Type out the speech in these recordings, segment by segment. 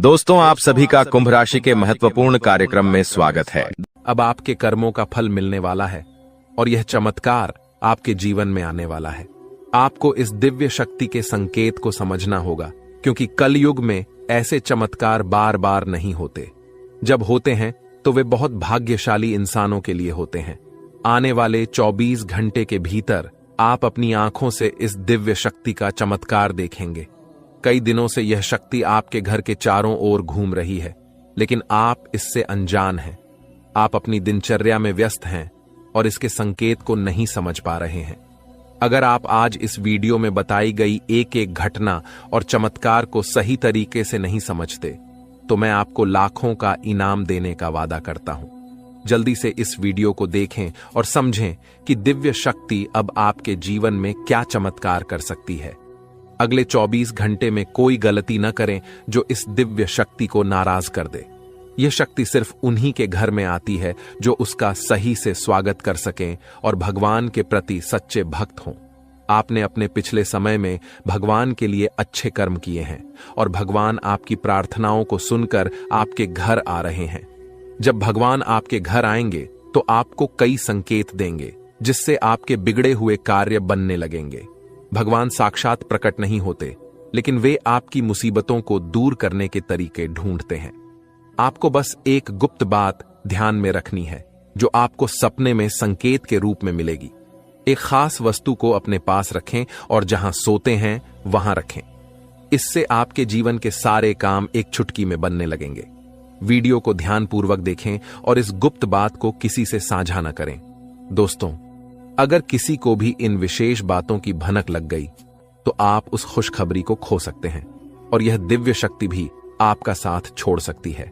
दोस्तों, आप सभी का कुंभ राशि के महत्वपूर्ण कार्यक्रम में स्वागत है। अब आपके कर्मों का फल मिलने वाला है और यह चमत्कार आपके जीवन में आने वाला है। आपको इस दिव्य शक्ति के संकेत को समझना होगा, क्योंकि कलयुग में ऐसे चमत्कार बार बार नहीं होते। जब होते हैं तो वे बहुत भाग्यशाली इंसानों के लिए होते हैं। आने वाले 24 घंटे के भीतर आप अपनी आंखों से इस दिव्य शक्ति का चमत्कार देखेंगे। कई दिनों से यह शक्ति आपके घर के चारों ओर घूम रही है, लेकिन आप इससे अनजान हैं। आप अपनी दिनचर्या में व्यस्त हैं और इसके संकेत को नहीं समझ पा रहे हैं। अगर आप आज इस वीडियो में बताई गई एक एक घटना और चमत्कार को सही तरीके से नहीं समझते, तो मैं आपको लाखों का इनाम देने का वादा करता हूं। जल्दी से इस वीडियो को देखें और समझें कि दिव्य शक्ति अब आपके जीवन में क्या चमत्कार कर सकती है। अगले 24 घंटे में कोई गलती न करें जो इस दिव्य शक्ति को नाराज कर दे। यह शक्ति सिर्फ उन्हीं के घर में आती है जो उसका सही से स्वागत कर सकें और भगवान के प्रति सच्चे भक्त हों। आपने अपने पिछले समय में भगवान के लिए अच्छे कर्म किए हैं और भगवान आपकी प्रार्थनाओं को सुनकर आपके घर आ रहे हैं। जब भगवान आपके घर आएंगे तो आपको कई संकेत देंगे, जिससे आपके बिगड़े हुए कार्य बनने लगेंगे। भगवान साक्षात प्रकट नहीं होते, लेकिन वे आपकी मुसीबतों को दूर करने के तरीके ढूंढते हैं। आपको बस एक गुप्त बात ध्यान में रखनी है, जो आपको सपने में संकेत के रूप में मिलेगी। एक खास वस्तु को अपने पास रखें और जहां सोते हैं वहां रखें। इससे आपके जीवन के सारे काम एक चुटकी में बनने लगेंगे। वीडियो को ध्यानपूर्वक देखें और इस गुप्त बात को किसी से साझा न करें। दोस्तों, अगर किसी को भी इन विशेष बातों की भनक लग गई तो आप उस खुशखबरी को खो सकते हैं और यह दिव्य शक्ति भी आपका साथ छोड़ सकती है।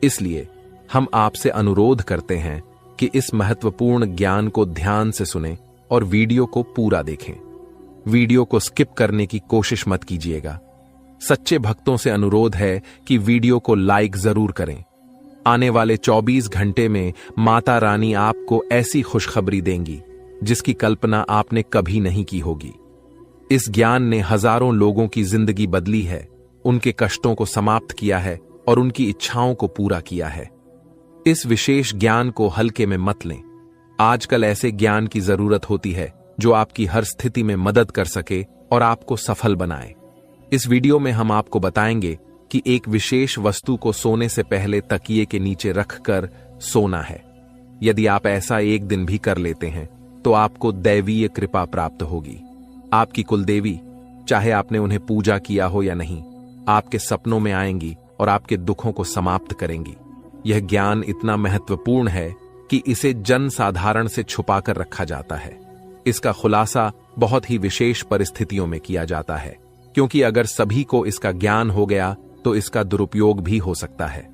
इसलिए हम आपसे अनुरोध करते हैं कि इस महत्वपूर्ण ज्ञान को ध्यान से सुनें और वीडियो को पूरा देखें। वीडियो को स्किप करने की कोशिश मत कीजिएगा। सच्चे भक्तों से अनुरोध है कि वीडियो को लाइक जरूर करें। आने वाले 24 घंटे में माता रानी आपको ऐसी खुशखबरी देंगी जिसकी कल्पना आपने कभी नहीं की होगी। इस ज्ञान ने हजारों लोगों की जिंदगी बदली है, उनके कष्टों को समाप्त किया है और उनकी इच्छाओं को पूरा किया है। इस विशेष ज्ञान को हल्के में मत लें। आजकल ऐसे ज्ञान की जरूरत होती है जो आपकी हर स्थिति में मदद कर सके और आपको सफल बनाए। इस वीडियो में हम आपको बताएंगे कि एक विशेष वस्तु को सोने से पहले तकिए के नीचे रखकर सोना है। यदि आप ऐसा एक दिन भी कर लेते हैं तो आपको दैवीय कृपा प्राप्त होगी। आपकी कुलदेवी, चाहे आपने उन्हें पूजा किया हो या नहीं, आपके सपनों में आएंगी और आपके दुखों को समाप्त करेंगी। यह ज्ञान इतना महत्वपूर्ण है कि इसे जन साधारण से छुपाकर रखा जाता है। इसका खुलासा बहुत ही विशेष परिस्थितियों में किया जाता है, क्योंकि अगर सभी को इसका ज्ञान हो गया तो इसका दुरुपयोग भी हो सकता है।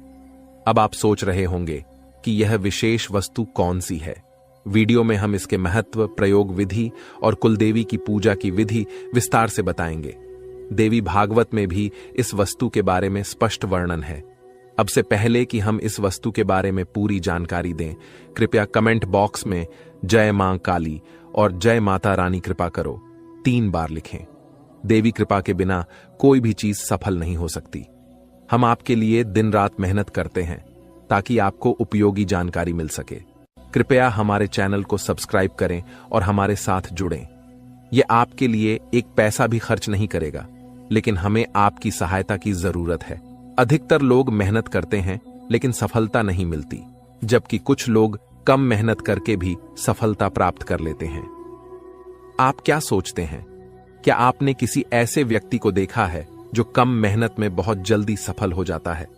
अब आप सोच रहे होंगे कि यह विशेष वस्तु कौन सी है। वीडियो में हम इसके महत्व, प्रयोग विधि और कुलदेवी की पूजा की विधि विस्तार से बताएंगे। देवी भागवत में भी इस वस्तु के बारे में स्पष्ट वर्णन है। अब से पहले कि हम इस वस्तु के बारे में पूरी जानकारी दें, कृपया कमेंट बॉक्स में जय मां काली और जय माता रानी कृपा करो 3 बार लिखें। देवी कृपा के बिना कोई भी चीज सफल नहीं हो सकती। हम आपके लिए दिन रात मेहनत करते हैं ताकि आपको उपयोगी जानकारी मिल सके। कृपया हमारे चैनल को सब्सक्राइब करें और हमारे साथ जुड़ें। यह आपके लिए एक पैसा भी खर्च नहीं करेगा, लेकिन हमें आपकी सहायता की जरूरत है। अधिकतर लोग मेहनत करते हैं लेकिन सफलता नहीं मिलती, जबकि कुछ लोग कम मेहनत करके भी सफलता प्राप्त कर लेते हैं। आप क्या सोचते हैं? क्या आपने किसी ऐसे व्यक्ति को देखा है जो कम मेहनत में बहुत जल्दी सफल हो जाता है?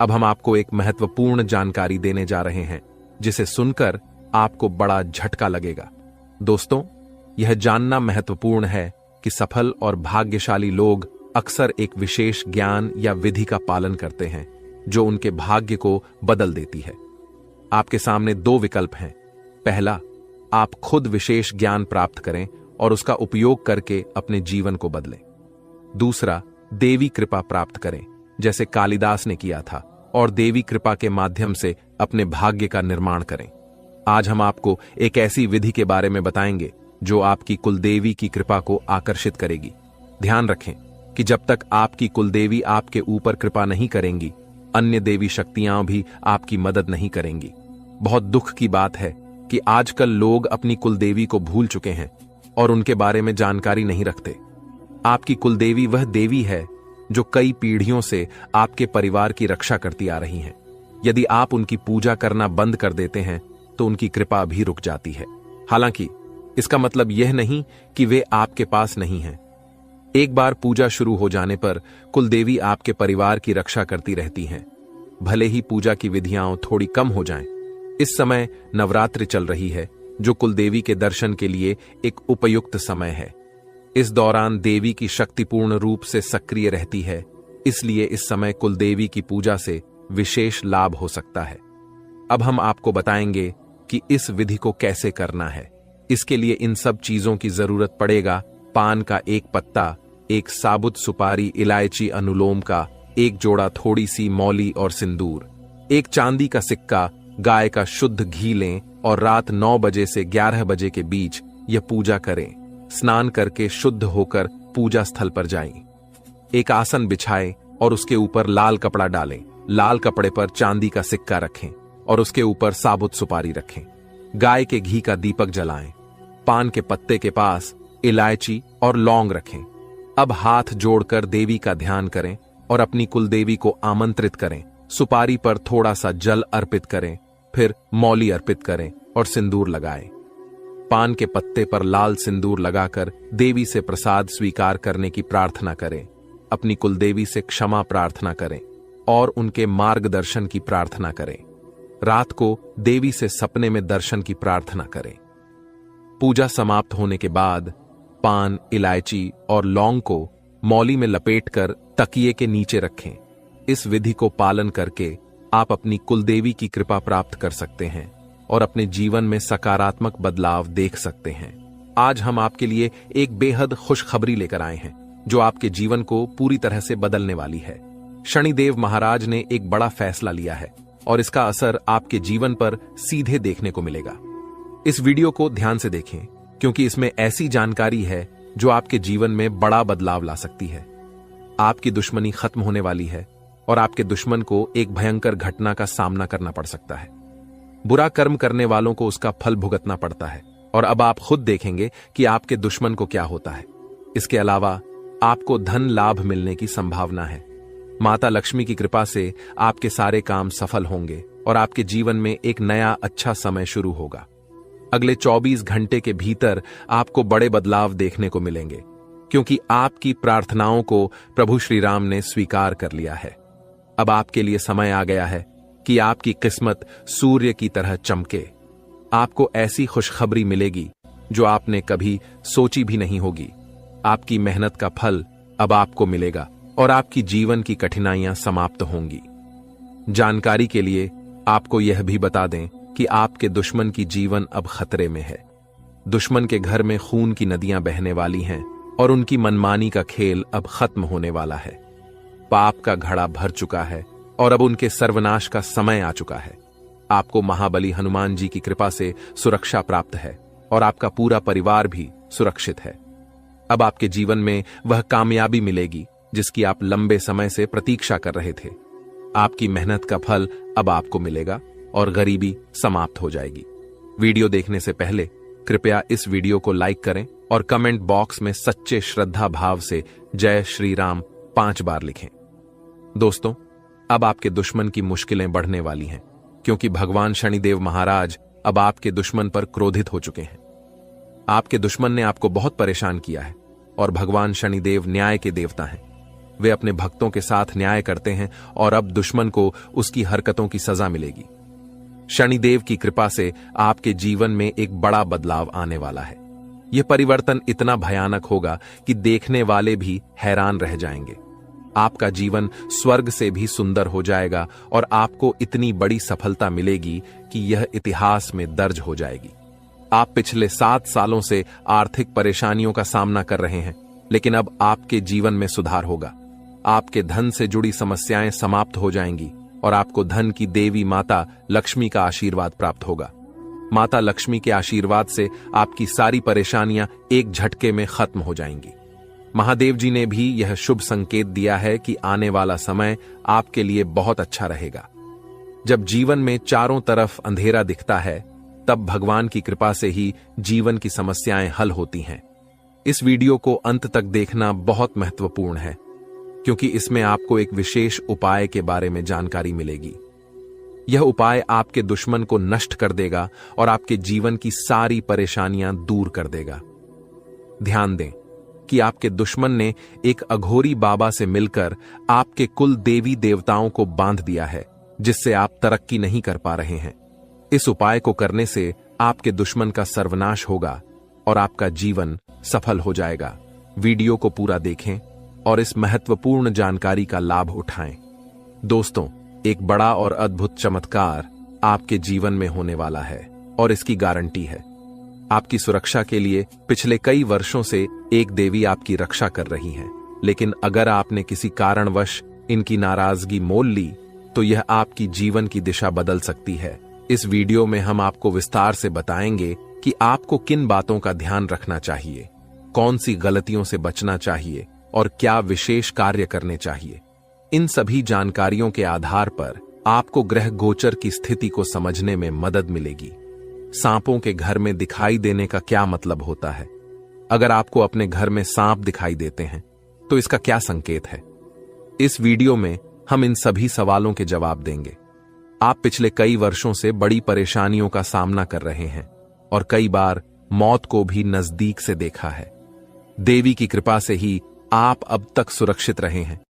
अब हम आपको एक महत्वपूर्ण जानकारी देने जा रहे हैं जिसे सुनकर आपको बड़ा झटका लगेगा। दोस्तों, यह जानना महत्वपूर्ण है कि सफल और भाग्यशाली लोग अक्सर एक विशेष ज्ञान या विधि का पालन करते हैं जो उनके भाग्य को बदल देती है। आपके सामने 2 विकल्प हैं। पहला, आप खुद विशेष ज्ञान प्राप्त करें और उसका उपयोग करके अपने जीवन को बदलें। दूसरा, देवी कृपा प्राप्त करें, जैसे कालिदास ने किया था, और देवी कृपा के माध्यम से अपने भाग्य का निर्माण करें। आज हम आपको एक ऐसी विधि के बारे में बताएंगे जो आपकी कुलदेवी की कृपा को आकर्षित करेगी। ध्यान रखें कि जब तक आपकी कुलदेवी आपके ऊपर कृपा नहीं करेंगी, अन्य देवी शक्तियां भी आपकी मदद नहीं करेंगी। बहुत दुख की बात है कि आजकल लोग अपनी कुलदेवी को भूल चुके हैं और उनके बारे में जानकारी नहीं रखते। आपकी कुलदेवी वह देवी है जो कई पीढ़ियों से आपके परिवार की रक्षा करती आ रही हैं। यदि आप उनकी पूजा करना बंद कर देते हैं तो उनकी कृपा भी रुक जाती है। हालांकि इसका मतलब यह नहीं कि वे आपके पास नहीं हैं। एक बार पूजा शुरू हो जाने पर कुलदेवी आपके परिवार की रक्षा करती रहती हैं, भले ही पूजा की विधियां थोड़ी कम हो जाएं। इस समय नवरात्रि चल रही है, जो कुलदेवी के दर्शन के लिए एक उपयुक्त समय है। इस दौरान देवी की शक्ति पूर्ण रूप से सक्रिय रहती है, इसलिए इस समय कुलदेवी की पूजा से विशेष लाभ हो सकता है। अब हम आपको बताएंगे कि इस विधि को कैसे करना है। इसके लिए इन सब चीजों की जरूरत पड़ेगा: पान का एक पत्ता, एक साबुत सुपारी, इलायची, अनुलोम का एक जोड़ा, थोड़ी सी मौली और सिंदूर, एक चांदी का सिक्का, गाय का शुद्ध घी लें और रात 9 बजे से 11 बजे के बीच यह पूजा करें। स्नान करके शुद्ध होकर पूजा स्थल पर जाएं। एक आसन बिछाएं और उसके ऊपर लाल कपड़ा डालें। लाल कपड़े पर चांदी का सिक्का रखें और उसके ऊपर साबुत सुपारी रखें। गाय के घी का दीपक जलाएं। पान के पत्ते के पास इलायची और लौंग रखें। अब हाथ जोड़कर देवी का ध्यान करें और अपनी कुलदेवी को आमंत्रित करें। सुपारी पर थोड़ा सा जल अर्पित करें, फिर मौली अर्पित करें और सिंदूर लगाएं। पान के पत्ते पर लाल सिंदूर लगाकर देवी से प्रसाद स्वीकार करने की प्रार्थना करें। अपनी कुलदेवी से क्षमा प्रार्थना करें और उनके मार्गदर्शन की प्रार्थना करें। रात को देवी से सपने में दर्शन की प्रार्थना करें। पूजा समाप्त होने के बाद पान, इलायची और लौंग को मौली में लपेटकर तकिए के नीचे रखें। इस विधि को पालन करके आप अपनी कुलदेवी की कृपा प्राप्त कर सकते हैं और अपने जीवन में सकारात्मक बदलाव देख सकते हैं। आज हम आपके लिए एक बेहद खुशखबरी लेकर आए हैं जो आपके जीवन को पूरी तरह से बदलने वाली है। शनिदेव महाराज ने एक बड़ा फैसला लिया है और इसका असर आपके जीवन पर सीधे देखने को मिलेगा। इस वीडियो को ध्यान से देखें क्योंकि इसमें ऐसी जानकारी है जो आपके जीवन में बड़ा बदलाव ला सकती है। आपकी दुश्मनी खत्म होने वाली है और आपके दुश्मन को एक भयंकर घटना का सामना करना पड़ सकता है। बुरा कर्म करने वालों को उसका फल भुगतना पड़ता है और अब आप खुद देखेंगे कि आपके दुश्मन को क्या होता है। इसके अलावा आपको धन लाभ मिलने की संभावना है। माता लक्ष्मी की कृपा से आपके सारे काम सफल होंगे और आपके जीवन में एक नया अच्छा समय शुरू होगा। अगले 24 घंटे के भीतर आपको बड़े बदलाव देखने को मिलेंगे क्योंकि आपकी प्रार्थनाओं को प्रभु श्री राम ने स्वीकार कर लिया है। अब आपके लिए समय आ गया है कि आपकी किस्मत सूर्य की तरह चमके। आपको ऐसी खुशखबरी मिलेगी जो आपने कभी सोची भी नहीं होगी। आपकी मेहनत का फल अब आपको मिलेगा और आपकी जीवन की कठिनाइयां समाप्त होंगी। जानकारी के लिए आपको यह भी बता दें कि आपके दुश्मन की जीवन अब खतरे में है। दुश्मन के घर में खून की नदियां बहने वाली हैं और उनकी मनमानी का खेल अब खत्म होने वाला है। पाप का घड़ा भर चुका है और अब उनके सर्वनाश का समय आ चुका है। आपको महाबली हनुमान जी की कृपा से सुरक्षा प्राप्त है और आपका पूरा परिवार भी सुरक्षित है। अब आपके जीवन में वह कामयाबी मिलेगी जिसकी आप लंबे समय से प्रतीक्षा कर रहे थे। आपकी मेहनत का फल अब आपको मिलेगा और गरीबी समाप्त हो जाएगी। वीडियो देखने से पहले कृपया इस वीडियो को लाइक करें और कमेंट बॉक्स में सच्चे श्रद्धा भाव से जय श्री राम 5 बार लिखें। दोस्तों, अब आपके दुश्मन की मुश्किलें बढ़ने वाली हैं क्योंकि भगवान शनिदेव महाराज अब आपके दुश्मन पर क्रोधित हो चुके हैं। आपके दुश्मन ने आपको बहुत परेशान किया है और भगवान शनिदेव न्याय के देवता हैं। वे अपने भक्तों के साथ न्याय करते हैं और अब दुश्मन को उसकी हरकतों की सजा मिलेगी। शनिदेव की कृपा से आपके जीवन में एक बड़ा बदलाव आने वाला है। यह परिवर्तन इतना भयानक होगा कि देखने वाले भी हैरान रह जाएंगे। आपका जीवन स्वर्ग से भी सुंदर हो जाएगा और आपको इतनी बड़ी सफलता मिलेगी कि यह इतिहास में दर्ज हो जाएगी। आप पिछले 7 सालों से आर्थिक परेशानियों का सामना कर रहे हैं, लेकिन अब आपके जीवन में सुधार होगा। आपके धन से जुड़ी समस्याएं समाप्त हो जाएंगी और आपको धन की देवी माता लक्ष्मी का आशीर्वाद प्राप्त होगा। माता लक्ष्मी के आशीर्वाद से आपकी सारी परेशानियां एक झटके में खत्म हो जाएंगी। महादेव जी ने भी यह शुभ संकेत दिया है कि आने वाला समय आपके लिए बहुत अच्छा रहेगा। जब जीवन में चारों तरफ अंधेरा दिखता है, तब भगवान की कृपा से ही जीवन की समस्याएं हल होती हैं। इस वीडियो को अंत तक देखना बहुत महत्वपूर्ण है, क्योंकि इसमें आपको एक विशेष उपाय के बारे में जानकारी मिलेगी। यह उपाय आपके दुश्मन को नष्ट कर देगा और आपके जीवन की सारी परेशानियां दूर कर देगा। ध्यान दें कि आपके दुश्मन ने एक अघोरी बाबा से मिलकर आपके कुल देवी देवताओं को बांध दिया है, जिससे आप तरक्की नहीं कर पा रहे हैं। इस उपाय को करने से आपके दुश्मन का सर्वनाश होगा और आपका जीवन सफल हो जाएगा। वीडियो को पूरा देखें और इस महत्वपूर्ण जानकारी का लाभ उठाएं। दोस्तों, एक बड़ा और अद्भुत चमत्कार आपके जीवन में होने वाला है और इसकी गारंटी है। आपकी सुरक्षा के लिए पिछले कई वर्षों से एक देवी आपकी रक्षा कर रही है, लेकिन अगर आपने किसी कारणवश इनकी नाराजगी मोल ली तो यह आपकी जीवन की दिशा बदल सकती है। इस वीडियो में हम आपको विस्तार से बताएंगे कि आपको किन बातों का ध्यान रखना चाहिए, कौन सी गलतियों से बचना चाहिए और क्या विशेष कार्य करने चाहिए। इन सभी जानकारियों के आधार पर आपको ग्रह गोचर की स्थिति को समझने में मदद मिलेगी। सांपों के घर में दिखाई देने का क्या मतलब होता है? अगर आपको अपने घर में सांप दिखाई देते हैं तो इसका क्या संकेत है? इस वीडियो में हम इन सभी सवालों के जवाब देंगे। आप पिछले कई वर्षों से बड़ी परेशानियों का सामना कर रहे हैं और कई बार मौत को भी नजदीक से देखा है। देवी की कृपा से ही आप अब तक सुरक्षित रहे हैं,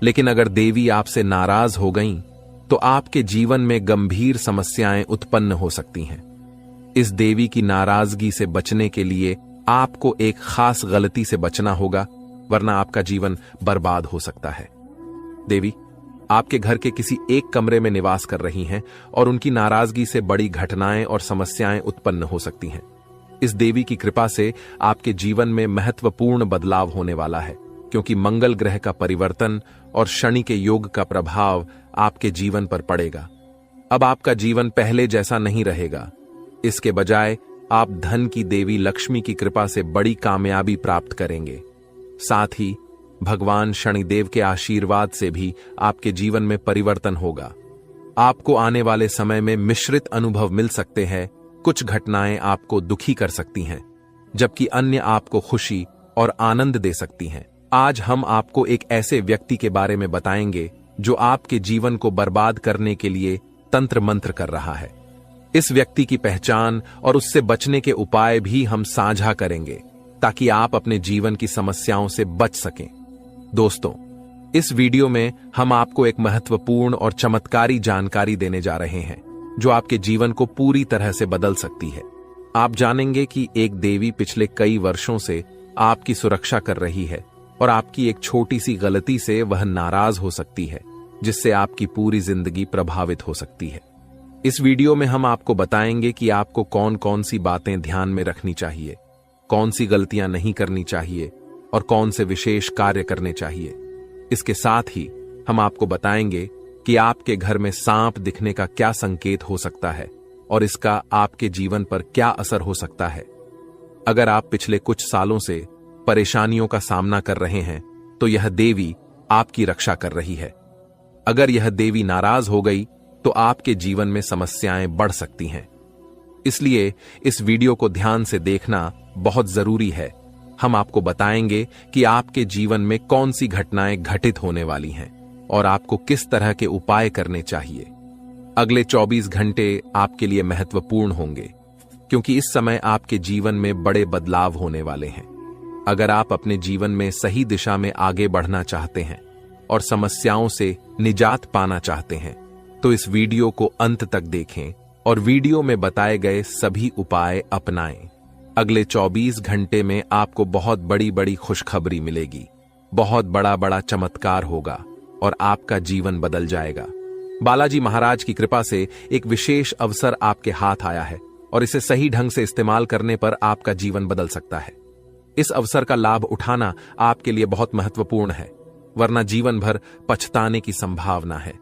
लेकिन अगर देवी आपसे नाराज हो गईं, तो आपके जीवन में गंभीर समस्याएं उत्पन्न हो सकती हैं। इस देवी की नाराजगी से बचने के लिए आपको एक खास गलती से बचना होगा, वरना आपका जीवन बर्बाद हो सकता है। देवी आपके घर के किसी एक कमरे में निवास कर रही हैं और उनकी नाराजगी से बड़ी घटनाएं और समस्याएं उत्पन्न हो सकती हैं। इस देवी की कृपा से आपके जीवन में महत्वपूर्ण बदलाव होने वाला है, क्योंकि मंगल ग्रह का परिवर्तन और शनि के योग का प्रभाव आपके जीवन पर पड़ेगा। अब आपका जीवन पहले जैसा नहीं रहेगा। इसके बजाय आप धन की देवी लक्ष्मी की कृपा से बड़ी कामयाबी प्राप्त करेंगे। साथ ही भगवान शनिदेव के आशीर्वाद से भी आपके जीवन में परिवर्तन होगा। आपको आने वाले समय में मिश्रित अनुभव मिल सकते हैं। कुछ घटनाएं आपको दुखी कर सकती हैं, जबकि अन्य आपको खुशी और आनंद दे सकती हैं। आज हम आपको एक ऐसे व्यक्ति के बारे में बताएंगे जो आपके जीवन को बर्बाद करने के लिए तंत्र मंत्र कर रहा है। इस व्यक्ति की पहचान और उससे बचने के उपाय भी हम साझा करेंगे, ताकि आप अपने जीवन की समस्याओं से बच सकें। दोस्तों, इस वीडियो में हम आपको एक महत्वपूर्ण और चमत्कारी जानकारी देने जा रहे हैं, जो आपके जीवन को पूरी तरह से बदल सकती है। आप जानेंगे कि एक देवी पिछले कई वर्षों से आपकी सुरक्षा कर रही है और आपकी एक छोटी सी गलती से वह नाराज हो सकती है, जिससे आपकी पूरी जिंदगी प्रभावित हो सकती है। इस वीडियो में हम आपको बताएंगे कि आपको कौन कौन सी बातें ध्यान में रखनी चाहिए, कौन सी गलतियां नहीं करनी चाहिए और कौन से विशेष कार्य करने चाहिए। इसके साथ ही हम आपको बताएंगे कि आपके घर में सांप दिखने का क्या संकेत हो सकता है और इसका आपके जीवन पर क्या असर हो सकता है। अगर आप पिछले कुछ सालों से परेशानियों का सामना कर रहे हैं, तो यह देवी आपकी रक्षा कर रही है। अगर यह देवी नाराज हो गई तो आपके जीवन में समस्याएं बढ़ सकती हैं। इसलिए इस वीडियो को ध्यान से देखना बहुत जरूरी है। हम आपको बताएंगे कि आपके जीवन में कौन सी घटनाएं घटित होने वाली हैं और आपको किस तरह के उपाय करने चाहिए। अगले 24 घंटे आपके लिए महत्वपूर्ण होंगे, क्योंकि इस समय आपके जीवन में बड़े बदलाव होने वाले हैं। अगर आप अपने जीवन में सही दिशा में आगे बढ़ना चाहते हैं और समस्याओं से निजात पाना चाहते हैं, तो इस वीडियो को अंत तक देखें और वीडियो में बताए गए सभी उपाय अपनाएं। अगले 24 घंटे में आपको बहुत बड़ी बड़ी खुशखबरी मिलेगी। बहुत बड़ा बड़ा चमत्कार होगा और आपका जीवन बदल जाएगा। बालाजी महाराज की कृपा से एक विशेष अवसर आपके हाथ आया है और इसे सही ढंग से इस्तेमाल करने पर आपका जीवन बदल सकता है। इस अवसर का लाभ उठाना आपके लिए बहुत महत्वपूर्ण है, वरना जीवन भर पछताने की संभावना है।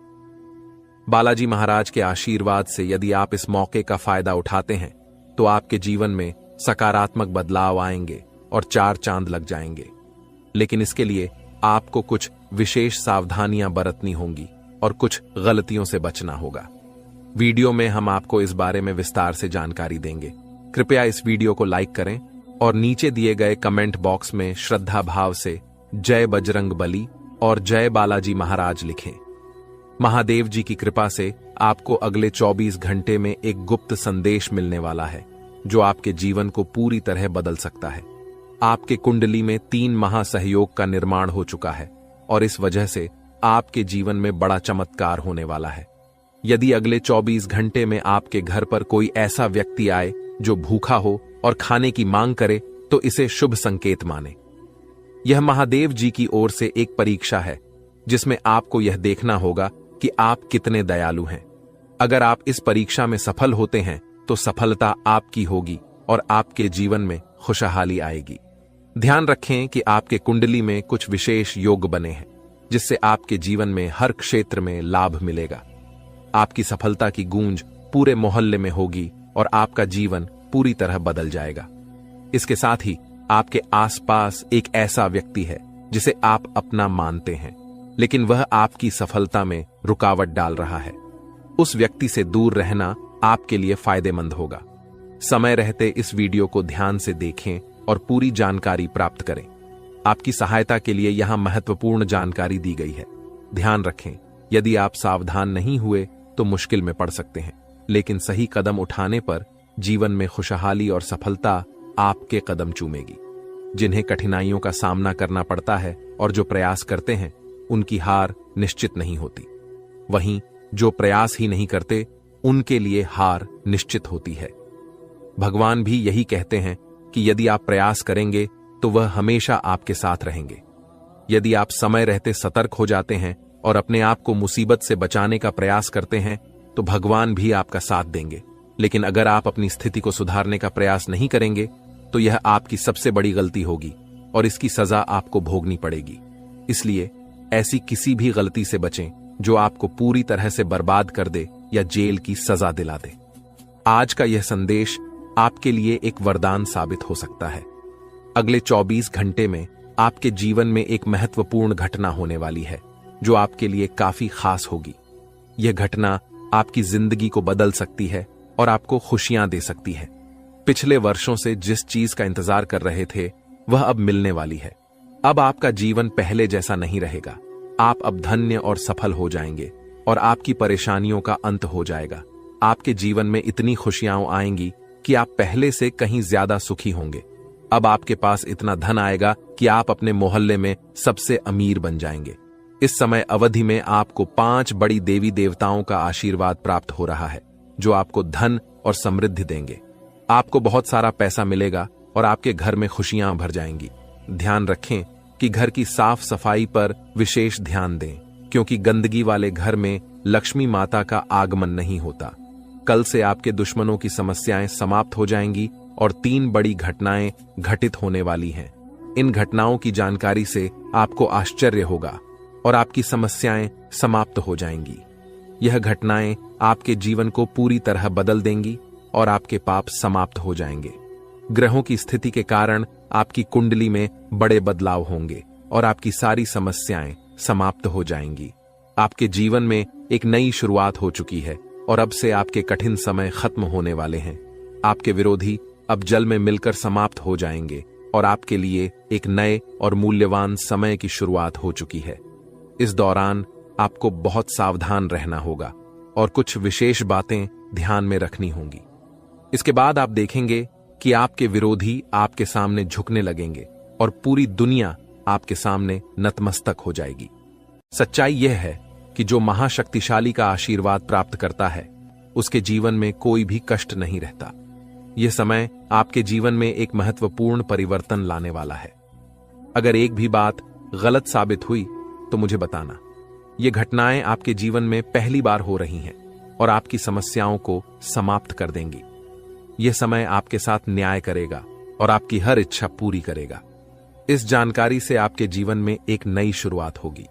बालाजी महाराज के आशीर्वाद से यदि आप इस मौके का फायदा उठाते हैं, तो आपके जीवन में सकारात्मक बदलाव आएंगे और 4 चांद लग जाएंगे। लेकिन इसके लिए आपको कुछ विशेष सावधानियां बरतनी होंगी और कुछ गलतियों से बचना होगा। वीडियो में हम आपको इस बारे में विस्तार से जानकारी देंगे। कृपया इस वीडियो को लाइक करें और नीचे दिए गए कमेंट बॉक्स में श्रद्धा भाव से जय बजरंग बली और जय बालाजी महाराज लिखें। महादेव जी की कृपा से आपको अगले 24 घंटे में एक गुप्त संदेश मिलने वाला है जो आपके जीवन को पूरी तरह बदल सकता है। आपके कुंडली में 3 महासहयोग का निर्माण हो चुका है और इस वजह से आपके जीवन में बड़ा चमत्कार होने वाला है। यदि अगले 24 घंटे में आपके घर पर कोई ऐसा व्यक्ति आए जो भूखा हो और खाने की मांग करे तो इसे शुभ संकेत माने। यह महादेव जी की ओर से एक परीक्षा है जिसमें आपको यह देखना होगा कि आप कितने दयालु हैं। अगर आप इस परीक्षा में सफल होते हैं तो सफलता आपकी होगी और आपके जीवन में खुशहाली आएगी। ध्यान रखें कि आपके कुंडली में कुछ विशेष योग बने हैं जिससे आपके जीवन में हर क्षेत्र में लाभ मिलेगा। आपकी सफलता की गूंज पूरे मोहल्ले में होगी और आपका जीवन पूरी तरह बदल जाएगा। इसके साथ ही आपके आसपास एक ऐसा व्यक्ति है जिसे आप अपना मानते हैं, लेकिन वह आपकी सफलता में रुकावट डाल रहा है। उस व्यक्ति से दूर रहना आपके लिए फायदेमंद होगा। समय रहते इस वीडियो को ध्यान से देखें और पूरी जानकारी प्राप्त करें। आपकी सहायता के लिए यहां महत्वपूर्ण जानकारी दी गई है। ध्यान रखें, यदि आप सावधान नहीं हुए तो मुश्किल में पड़ सकते हैं, लेकिन सही कदम उठाने पर जीवन में खुशहाली और सफलता आपके कदम चूमेगी। जिन्हें कठिनाइयों का सामना करना पड़ता है और जो प्रयास करते हैं उनकी हार निश्चित नहीं होती। वहीं जो प्रयास ही नहीं करते उनके लिए हार निश्चित होती है। भगवान भी यही कहते हैं कि यदि आप प्रयास करेंगे तो वह हमेशा आपके साथ रहेंगे। यदि आप समय रहते सतर्क हो जाते हैं और अपने आप को मुसीबत से बचाने का प्रयास करते हैं तो भगवान भी आपका साथ देंगे। लेकिन अगर आप अपनी स्थिति को सुधारने का प्रयास नहीं करेंगे तो यह आपकी सबसे बड़ी गलती होगी और इसकी सजा आपको भोगनी पड़ेगी। इसलिए ऐसी किसी भी गलती से बचें जो आपको पूरी तरह से बर्बाद कर दे या जेल की सजा दिला दे। आज का यह संदेश आपके लिए एक वरदान साबित हो सकता है। अगले 24 घंटे में आपके जीवन में एक महत्वपूर्ण घटना होने वाली है जो आपके लिए काफी खास होगी। यह घटना आपकी जिंदगी को बदल सकती है और आपको खुशियां दे सकती है। पिछले वर्षों से जिस चीज का इंतजार कर रहे थे वह अब मिलने वाली है। अब आपका जीवन पहले जैसा नहीं रहेगा। आप अब धन्य और सफल हो जाएंगे और आपकी परेशानियों का अंत हो जाएगा। आपके जीवन में इतनी खुशियां आएंगी कि आप पहले से कहीं ज्यादा सुखी होंगे। अब आपके पास इतना धन आएगा कि आप अपने मोहल्ले में सबसे अमीर बन जाएंगे। इस समय अवधि में आपको 5 बड़ी देवी देवताओं का आशीर्वाद प्राप्त हो रहा है जो आपको धन और समृद्धि देंगे। आपको बहुत सारा पैसा मिलेगा और आपके घर में खुशियां भर जाएंगी। ध्यान रखें कि घर की साफ सफाई पर विशेष ध्यान दें, क्योंकि गंदगी वाले घर में लक्ष्मी माता का आगमन नहीं होता। कल से आपके दुश्मनों की समस्याएं समाप्त हो जाएंगी और 3 बड़ी घटनाएं घटित होने वाली हैं। इन घटनाओं की जानकारी से आपको आश्चर्य होगा और आपकी समस्याएं समाप्त हो जाएंगी। यह घटनाएं आपके जीवन को पूरी तरह बदल देंगी और आपके पाप समाप्त हो जाएंगे। ग्रहों की स्थिति के कारण आपकी कुंडली में बड़े बदलाव होंगे और आपकी सारी समस्याएं समाप्त हो जाएंगी। आपके जीवन में एक नई शुरुआत हो चुकी है और अब से आपके कठिन समय खत्म होने वाले हैं। आपके विरोधी अब जल में मिलकर समाप्त हो जाएंगे और आपके लिए एक नए और मूल्यवान समय की शुरुआत हो चुकी है। इस दौरान आपको बहुत सावधान रहना होगा और कुछ विशेष बातें ध्यान में रखनी होंगी। इसके बाद आप देखेंगे कि आपके विरोधी आपके सामने झुकने लगेंगे और पूरी दुनिया आपके सामने नतमस्तक हो जाएगी। सच्चाई यह है कि जो महाशक्तिशाली का आशीर्वाद प्राप्त करता है उसके जीवन में कोई भी कष्ट नहीं रहता। यह समय आपके जीवन में एक महत्वपूर्ण परिवर्तन लाने वाला है। अगर एक भी बात गलत साबित हुई तो मुझे बताना। ये घटनाएं आपके जीवन में पहली बार हो रही हैं और आपकी समस्याओं को समाप्त कर देंगी। यह समय आपके साथ न्याय करेगा और आपकी हर इच्छा पूरी करेगा। इस जानकारी से आपके जीवन में एक नई शुरुआत होगी।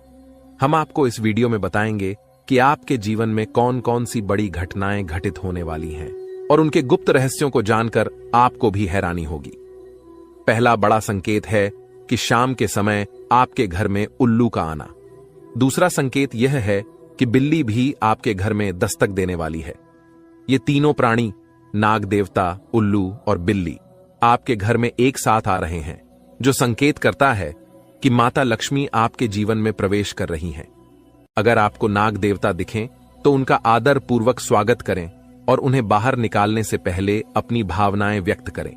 हम आपको इस वीडियो में बताएंगे कि आपके जीवन में कौन कौन सी बड़ी घटनाएं घटित होने वाली हैं और उनके गुप्त रहस्यों को जानकर आपको भी हैरानी होगी। पहला बड़ा संकेत है कि शाम के समय आपके घर में उल्लू का आना। दूसरा संकेत यह है कि बिल्ली भी आपके घर में दस्तक देने वाली है। ये तीनों प्राणी, नाग देवता, उल्लू और बिल्ली, आपके घर में एक साथ आ रहे हैं, जो संकेत करता है कि माता लक्ष्मी आपके जीवन में प्रवेश कर रही हैं। अगर आपको नाग देवता दिखें तो उनका आदर पूर्वक स्वागत करें और उन्हें बाहर निकालने से पहले अपनी भावनाएं व्यक्त करें।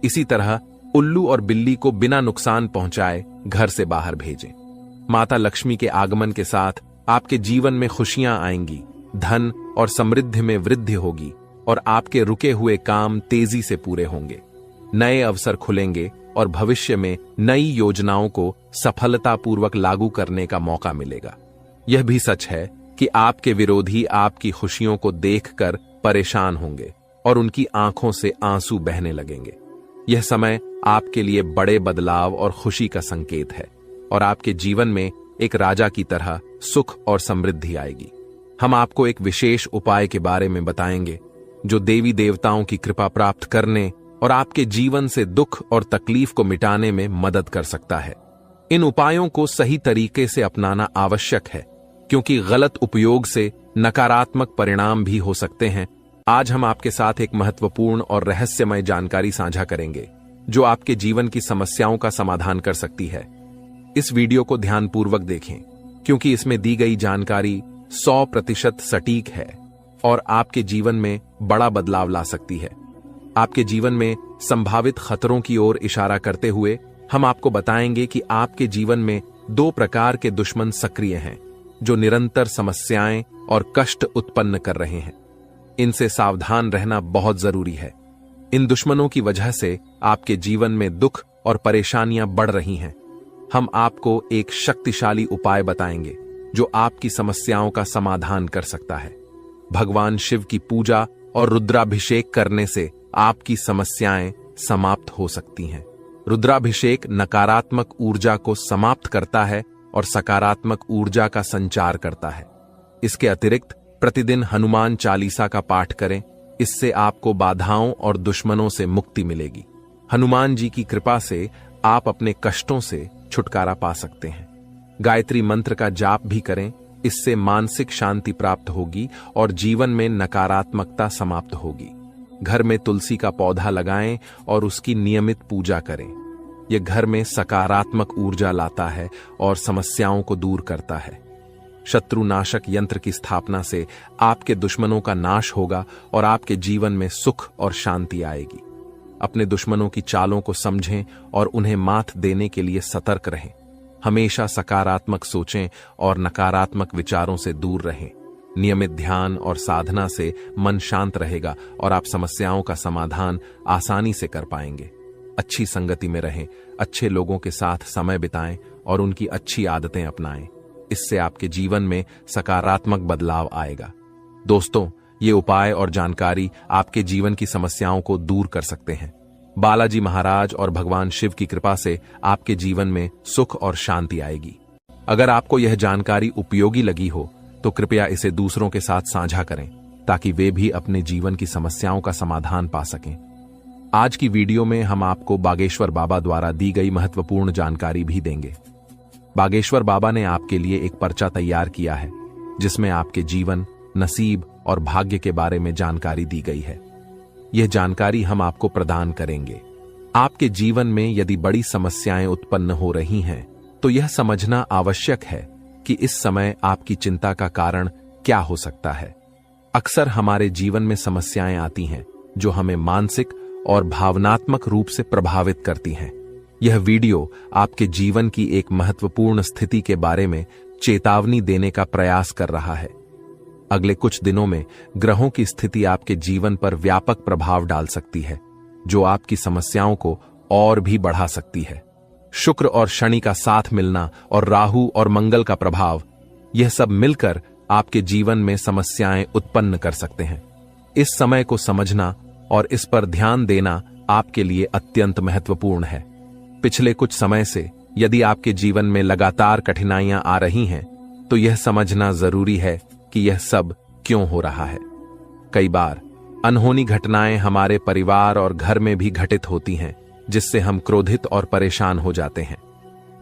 इसी तरह उल्लू और बिल्ली को बिना नुकसान पहुंचाए घर से बाहर भेजें। माता लक्ष्मी के आगमन के साथ आपके जीवन में खुशियां आएंगी, धन और समृद्धि में वृद्धि होगी और आपके रुके हुए काम तेजी से पूरे होंगे। नए अवसर खुलेंगे और भविष्य में नई योजनाओं को सफलतापूर्वक लागू करने का मौका मिलेगा। यह भी सच है कि आपके विरोधी आपकी खुशियों को देखकर परेशान होंगे और उनकी आंखों से आंसू बहने लगेंगे। यह समय आपके लिए बड़े बदलाव और खुशी का संकेत है और आपके जीवन में एक राजा की तरह सुख और समृद्धि आएगी। हम आपको एक विशेष उपाय के बारे में बताएंगे जो देवी देवताओं की कृपा प्राप्त करने और आपके जीवन से दुख और तकलीफ को मिटाने में मदद कर सकता है। इन उपायों को सही तरीके से अपनाना आवश्यक है, क्योंकि गलत उपयोग से नकारात्मक परिणाम भी हो सकते हैं। आज हम आपके साथ एक महत्वपूर्ण और रहस्यमय जानकारी साझा करेंगे जो आपके जीवन की समस्याओं का समाधान कर सकती है। इस वीडियो को ध्यानपूर्वक देखें, क्योंकि इसमें दी गई जानकारी 100% सटीक है और आपके जीवन में बड़ा बदलाव ला सकती है। आपके जीवन में संभावित खतरों की ओर इशारा करते हुए हम आपको बताएंगे कि आपके जीवन में 2 प्रकार के दुश्मन सक्रिय हैं जो निरंतर समस्याएं और कष्ट उत्पन्न कर रहे हैं। इनसे सावधान रहना बहुत जरूरी है। इन दुश्मनों की वजह से आपके जीवन में दुख और परेशानियां बढ़ रही हैं। हम आपको एक शक्तिशाली उपाय बताएंगे जो आपकी समस्याओं का समाधान कर सकता है। भगवान शिव की पूजा और रुद्राभिषेक करने से आपकी समस्याएं समाप्त हो सकती हैं। रुद्राभिषेक नकारात्मक ऊर्जा को समाप्त करता है और सकारात्मक ऊर्जा का संचार करता है। इसके अतिरिक्त प्रतिदिन हनुमान चालीसा का पाठ करें। इससे आपको बाधाओं और दुश्मनों से मुक्ति मिलेगी। हनुमान जी की कृपा से आप अपने कष्टों से छुटकारा पा सकते हैं। गायत्री मंत्र का जाप भी करें। इससे मानसिक शांति प्राप्त होगी और जीवन में नकारात्मकता समाप्त होगी। घर में तुलसी का पौधा लगाएं और उसकी नियमित पूजा करें। यह घर में सकारात्मक ऊर्जा लाता है और समस्याओं को दूर करता है। शत्रुनाशक यंत्र की स्थापना से आपके दुश्मनों का नाश होगा और आपके जीवन में सुख और शांति आएगी। अपने दुश्मनों की चालों को समझें और उन्हें मात देने के लिए सतर्क रहें। हमेशा सकारात्मक सोचें और नकारात्मक विचारों से दूर रहें। नियमित ध्यान और साधना से मन शांत रहेगा और आप समस्याओं का समाधान आसानी से कर पाएंगे। अच्छी संगति में रहें, अच्छे लोगों के साथ समय बिताएं और उनकी अच्छी आदतें अपनाएं। इससे आपके जीवन में सकारात्मक बदलाव आएगा। दोस्तों, ये उपाय और जानकारी आपके जीवन की समस्याओं को दूर कर सकते हैं। बालाजी महाराज और भगवान शिव की कृपा से आपके जीवन में सुख और शांति आएगी। अगर आपको यह जानकारी उपयोगी लगी हो तो कृपया इसे दूसरों के साथ साझा करें ताकि वे भी अपने जीवन की समस्याओं का समाधान पा सकें। आज की वीडियो में हम आपको बागेश्वर बाबा द्वारा दी गई महत्वपूर्ण जानकारी भी देंगे। बागेश्वर बाबा ने आपके लिए एक पर्चा तैयार किया है जिसमें आपके जीवन, नसीब और भाग्य के बारे में जानकारी दी गई है। यह जानकारी हम आपको प्रदान करेंगे। आपके जीवन में यदि बड़ी समस्याएं उत्पन्न हो रही हैं तो यह समझना आवश्यक है कि इस समय आपकी चिंता का कारण क्या हो सकता है। अक्सर हमारे जीवन में समस्याएं आती हैं जो हमें मानसिक और भावनात्मक रूप से प्रभावित करती हैं। यह वीडियो आपके जीवन की एक महत्वपूर्ण स्थिति के बारे में चेतावनी देने का प्रयास कर रहा है। अगले कुछ दिनों में ग्रहों की स्थिति आपके जीवन पर व्यापक प्रभाव डाल सकती है, जो आपकी समस्याओं को और भी बढ़ा सकती है। शुक्र और शनि का साथ मिलना और राहु और मंगल का प्रभाव, यह सब मिलकर आपके जीवन में समस्याएं उत्पन्न कर सकते हैं। इस समय को समझना और इस पर ध्यान देना आपके लिए अत्यंत महत्वपूर्ण है। पिछले कुछ समय से यदि आपके जीवन में लगातार कठिनाइयां आ रही हैं, तो यह समझना जरूरी है कि यह सब क्यों हो रहा है। कई बार अनहोनी घटनाएं हमारे परिवार और घर में भी घटित होती हैं, जिससे हम क्रोधित और परेशान हो जाते हैं।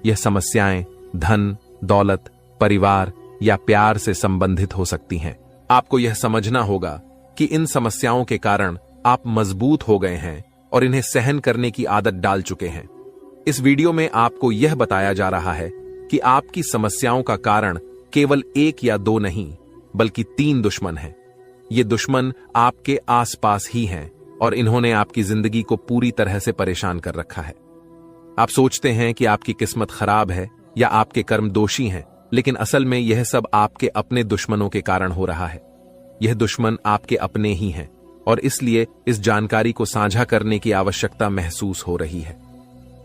यह समस्याएं धन, दौलत, परिवार या प्यार से संबंधित हो सकती हैं। आपको यह समझना होगा कि इन समस्याओं के कारण आप मजबूत हो गए हैं और इन्हें सहन करने की आदत डाल चुके हैं। इस वीडियो में आपको यह बताया जा रहा है कि आपकी समस्याओं का कारण केवल एक या दो नहीं, बल्कि 3 दुश्मन हैं। ये दुश्मन आपके आसपास ही हैं और इन्होंने आपकी जिंदगी को पूरी तरह से परेशान कर रखा है। आप सोचते हैं कि आपकी किस्मत खराब है या आपके कर्म दोषी हैं, लेकिन असल में यह सब आपके अपने दुश्मनों के कारण हो रहा है। यह दुश्मन आपके अपने ही हैं और इसलिए इस जानकारी को साझा करने की आवश्यकता महसूस हो रही है।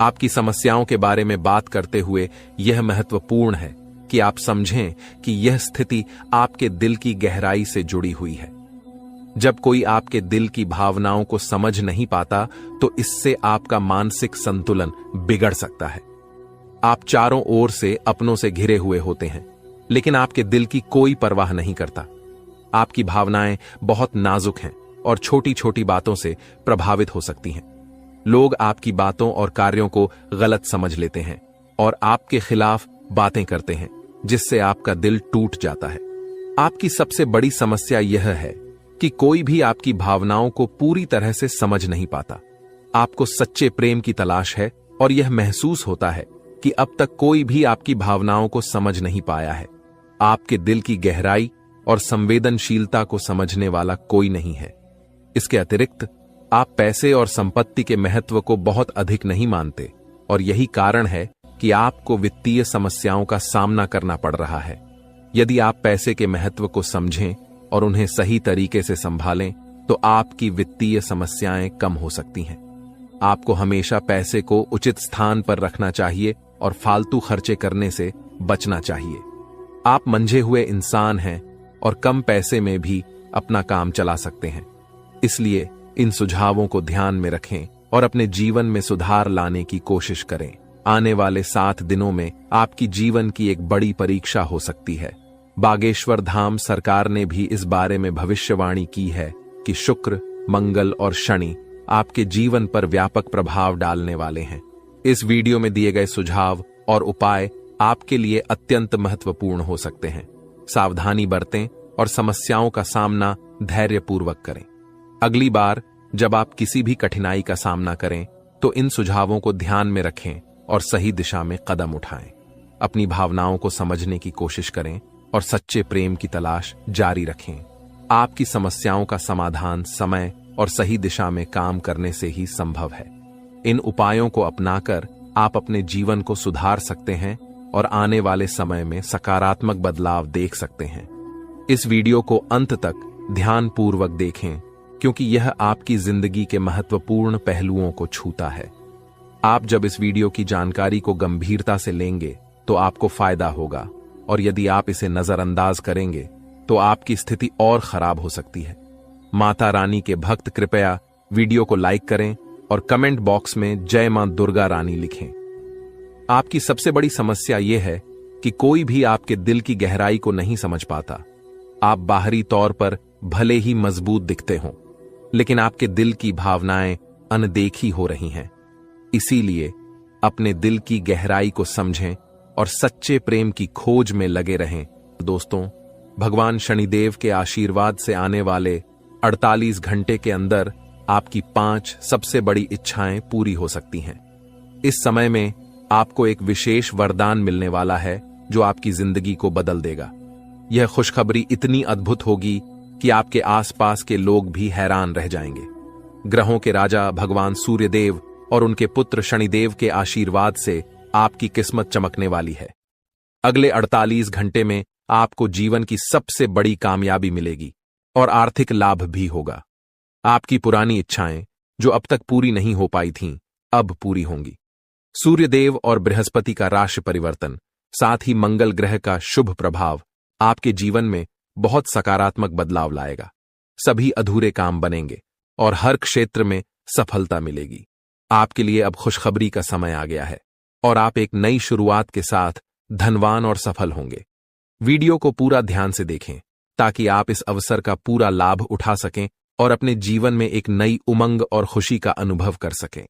आपकी समस्याओं के बारे में बात करते हुए यह महत्वपूर्ण है कि आप समझें कि यह स्थिति आपके दिल की गहराई से जुड़ी हुई है। जब कोई आपके दिल की भावनाओं को समझ नहीं पाता तो इससे आपका मानसिक संतुलन बिगड़ सकता है। आप चारों ओर से अपनों से घिरे हुए होते हैं, लेकिन आपके दिल की कोई परवाह नहीं करता। आपकी भावनाएं बहुत नाजुक हैं और छोटी छोटी बातों से प्रभावित हो सकती हैं। लोग आपकी बातों और कार्यों को गलत समझ लेते हैं और आपके खिलाफ बातें करते हैं, जिससे आपका दिल टूट जाता है। आपकी सबसे बड़ी समस्या यह है कि कोई भी आपकी भावनाओं को पूरी तरह से समझ नहीं पाता। आपको सच्चे प्रेम की तलाश है और यह महसूस होता है कि अब तक कोई भी आपकी भावनाओं को समझ नहीं पाया है। आपके दिल की गहराई और संवेदनशीलता को समझने वाला कोई नहीं है। इसके अतिरिक्त आप पैसे और संपत्ति के महत्व को बहुत अधिक नहीं मानते और यही कारण है कि आपको वित्तीय समस्याओं का सामना करना पड़ रहा है। यदि आप पैसे के महत्व को समझें और उन्हें सही तरीके से संभालें तो आपकी वित्तीय समस्याएं कम हो सकती हैं। आपको हमेशा पैसे को उचित स्थान पर रखना चाहिए और फालतू खर्चे करने से बचना चाहिए। आप मंझे हुए इंसान हैं और कम पैसे में भी अपना काम चला सकते हैं। इसलिए इन सुझावों को ध्यान में रखें और अपने जीवन में सुधार लाने की कोशिश करें। आने वाले 7 दिनों में आपकी जीवन की एक बड़ी परीक्षा हो सकती है। बागेश्वर धाम सरकार ने भी इस बारे में भविष्यवाणी की है कि शुक्र, मंगल और शनि आपके जीवन पर व्यापक प्रभाव डालने वाले हैं। इस वीडियो में दिए गए सुझाव और उपाय आपके लिए अत्यंत महत्वपूर्ण हो सकते हैं। सावधानी बरतें और समस्याओं का सामना धैर्यपूर्वक करें। अगली बार जब आप किसी भी कठिनाई का सामना करें तो इन सुझावों को ध्यान में रखें और सही दिशा में कदम उठाएं। अपनी भावनाओं को समझने की कोशिश करें और सच्चे प्रेम की तलाश जारी रखें। आपकी समस्याओं का समाधान समय और सही दिशा में काम करने से ही संभव है। इन उपायों को अपनाकर आप अपने जीवन को सुधार सकते हैं और आने वाले समय में सकारात्मक बदलाव देख सकते हैं। इस वीडियो को अंत तक ध्यानपूर्वक देखें क्योंकि यह आपकी जिंदगी के महत्वपूर्ण पहलुओं को छूता है। आप जब इस वीडियो की जानकारी को गंभीरता से लेंगे तो आपको फायदा होगा और यदि आप इसे नजरअंदाज करेंगे तो आपकी स्थिति और खराब हो सकती है। माता रानी के भक्त कृपया वीडियो को लाइक करें और कमेंट बॉक्स में जय मां दुर्गा रानी लिखें। आपकी सबसे बड़ी समस्या यह है कि कोई भी आपके दिल की गहराई को नहीं समझ पाता। आप बाहरी तौर पर भले ही मजबूत दिखते हों, लेकिन आपके दिल की भावनाएं अनदेखी हो रही हैं। इसीलिए अपने दिल की गहराई को समझें और सच्चे प्रेम की खोज में लगे रहें। दोस्तों, भगवान शनिदेव के आशीर्वाद से आने वाले 48 घंटे के अंदर आपकी 5 सबसे बड़ी इच्छाएं पूरी हो सकती हैं। इस समय में आपको एक विशेष वरदान मिलने वाला है जो आपकी जिंदगी को बदल देगा। यह खुशखबरी इतनी अद्भुत होगी कि आपके आसपास के लोग भी हैरान रह जाएंगे। ग्रहों के राजा भगवान सूर्यदेव और उनके पुत्र शनिदेव के आशीर्वाद से आपकी किस्मत चमकने वाली है। अगले 48 घंटे में आपको जीवन की सबसे बड़ी कामयाबी मिलेगी और आर्थिक लाभ भी होगा। आपकी पुरानी इच्छाएं जो अब तक पूरी नहीं हो पाई थीं, अब पूरी होंगी। सूर्यदेव और बृहस्पति का राशि परिवर्तन, साथ ही मंगल ग्रह का शुभ प्रभाव आपके जीवन में बहुत सकारात्मक बदलाव लाएगा। सभी अधूरे काम बनेंगे और हर क्षेत्र में सफलता मिलेगी। आपके लिए अब खुशखबरी का समय आ गया है और आप एक नई शुरुआत के साथ धनवान और सफल होंगे। वीडियो को पूरा ध्यान से देखें ताकि आप इस अवसर का पूरा लाभ उठा सकें और अपने जीवन में एक नई उमंग और खुशी का अनुभव कर सकें।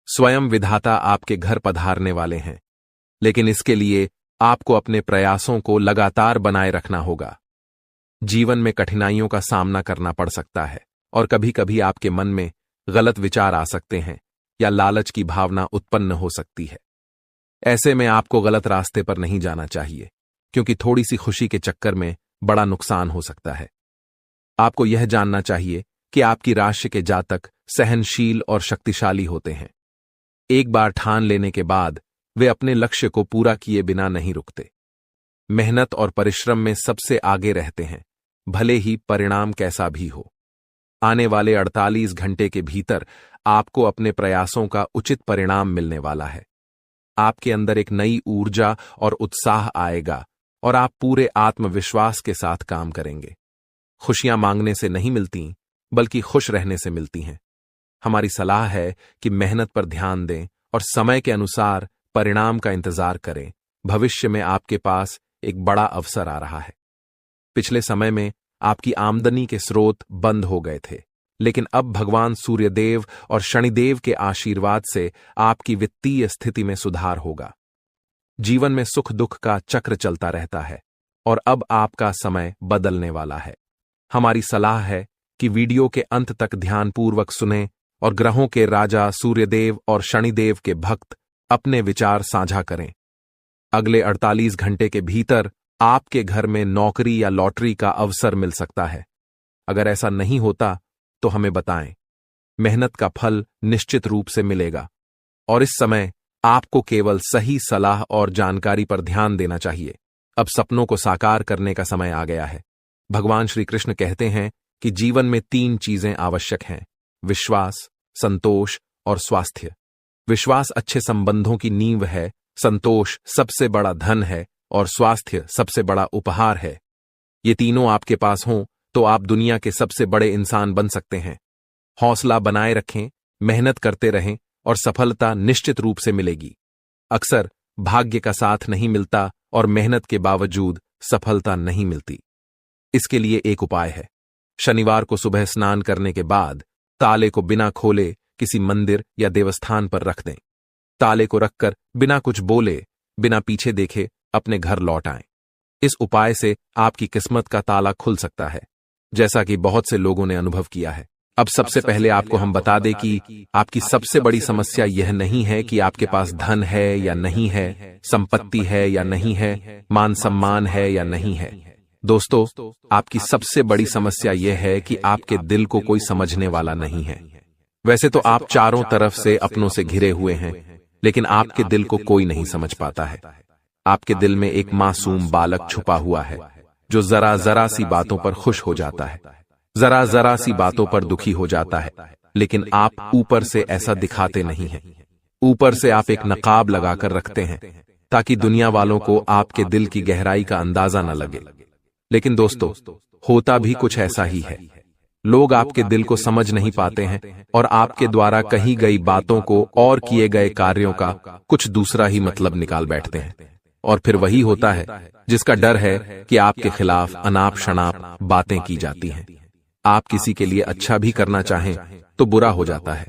स्वयं विधाता आपके घर पधारने वाले हैं। लेकिन इसके लिए आपको अपने प्रयासों को लगातार बनाए रखना होगा। जीवन में कठिनाइयों का सामना करना पड़ सकता है और कभी कभी आपके मन में गलत विचार आ सकते हैं या लालच की भावना उत्पन्न हो सकती है। ऐसे में आपको गलत रास्ते पर नहीं जाना चाहिए, क्योंकि थोड़ी सी खुशी के चक्कर में बड़ा नुकसान हो सकता है। आपको यह जानना चाहिए कि आपकी राशि के जातक सहनशील और शक्तिशाली होते हैं। एक बार ठान लेने के बाद वे अपने लक्ष्य को पूरा किए बिना नहीं रुकते। मेहनत और परिश्रम में सबसे आगे रहते हैं, भले ही परिणाम कैसा भी हो। आने वाले 48 घंटे के भीतर आपको अपने प्रयासों का उचित परिणाम मिलने वाला है। आपके अंदर एक नई ऊर्जा और उत्साह आएगा और आप पूरे आत्मविश्वास के साथ काम करेंगे। खुशियां मांगने से नहीं मिलती, बल्कि खुश रहने से मिलती हैं। हमारी सलाह है कि मेहनत पर ध्यान दें और समय के अनुसार परिणाम का इंतजार करें। भविष्य में आपके पास एक बड़ा अवसर आ रहा है। पिछले समय में आपकी आमदनी के स्रोत बंद हो गए थे, लेकिन अब भगवान सूर्यदेव और शनिदेव के आशीर्वाद से आपकी वित्तीय स्थिति में सुधार होगा। जीवन में सुख दुख का चक्र चलता रहता है और अब आपका समय बदलने वाला है। हमारी सलाह है कि वीडियो के अंत तक ध्यानपूर्वक सुनें और ग्रहों के राजा सूर्यदेव और शनिदेव के भक्त अपने विचार साझा करें। अगले 48 घंटे के भीतर आपके घर में नौकरी या लॉटरी का अवसर मिल सकता है। अगर ऐसा नहीं होता तो हमें बताएं। मेहनत का फल निश्चित रूप से मिलेगा और इस समय आपको केवल सही सलाह और जानकारी पर ध्यान देना चाहिए। अब सपनों को साकार करने का समय आ गया है। भगवान श्री कृष्ण कहते हैं कि जीवन में 3 चीजें आवश्यक हैं: विश्वास, संतोष और स्वास्थ्य। विश्वास अच्छे संबंधों की नींव है, संतोष सबसे बड़ा धन है और स्वास्थ्य सबसे बड़ा उपहार है। ये तीनों आपके पास हों तो आप दुनिया के सबसे बड़े इंसान बन सकते हैं। हौसला बनाए रखें, मेहनत करते रहें और सफलता निश्चित रूप से मिलेगी। अक्सर भाग्य का साथ नहीं मिलता और मेहनत के बावजूद सफलता नहीं मिलती। इसके लिए एक उपाय है। शनिवार को सुबह स्नान करने के बाद ताले को बिना खोले किसी मंदिर या देवस्थान पर रख दें। ताले को रखकर बिना कुछ बोले, बिना पीछे देखे अपने घर लौट आएं। इस उपाय से आपकी किस्मत का ताला खुल सकता है, जैसा कि बहुत से लोगों ने अनुभव किया है। अब सबसे पहले आपको हम बता दें कि आपकी सबसे बड़ी समस्या यह नहीं है कि आपके पास धन है या नहीं है, संपत्ति है या नहीं है, मान सम्मान है या नहीं है। दोस्तों, आपकी सबसे बड़ी समस्या यह है कि आपके दिल को कोई समझने वाला नहीं है। वैसे तो आप चारों तरफ से अपनों से घिरे हुए हैं, लेकिन आपके दिल को कोई नहीं समझ पाता है। आपके दिल में एक मासूम बालक छुपा हुआ है, जो जरा जरा सी बातों पर खुश हो जाता है, जरा जरा सी बातों पर दुखी हो जाता है, लेकिन आप ऊपर से ऐसा दिखाते नहीं हैं। ऊपर से आप एक नकाब लगाकर रखते हैं ताकि दुनिया वालों को आपके दिल की गहराई का अंदाजा न लगे। लेकिन दोस्तों, होता भी कुछ ऐसा ही है। लोग आपके दिल को समझ नहीं पाते हैं और आपके द्वारा कही गई बातों को और किए गए कार्यों का कुछ दूसरा ही मतलब निकाल बैठते हैं। और फिर वही होता है जिसका डर है कि आपके खिलाफ अनाप शनाप बातें की जाती हैं। आप किसी के लिए अच्छा भी करना चाहें तो बुरा हो जाता है।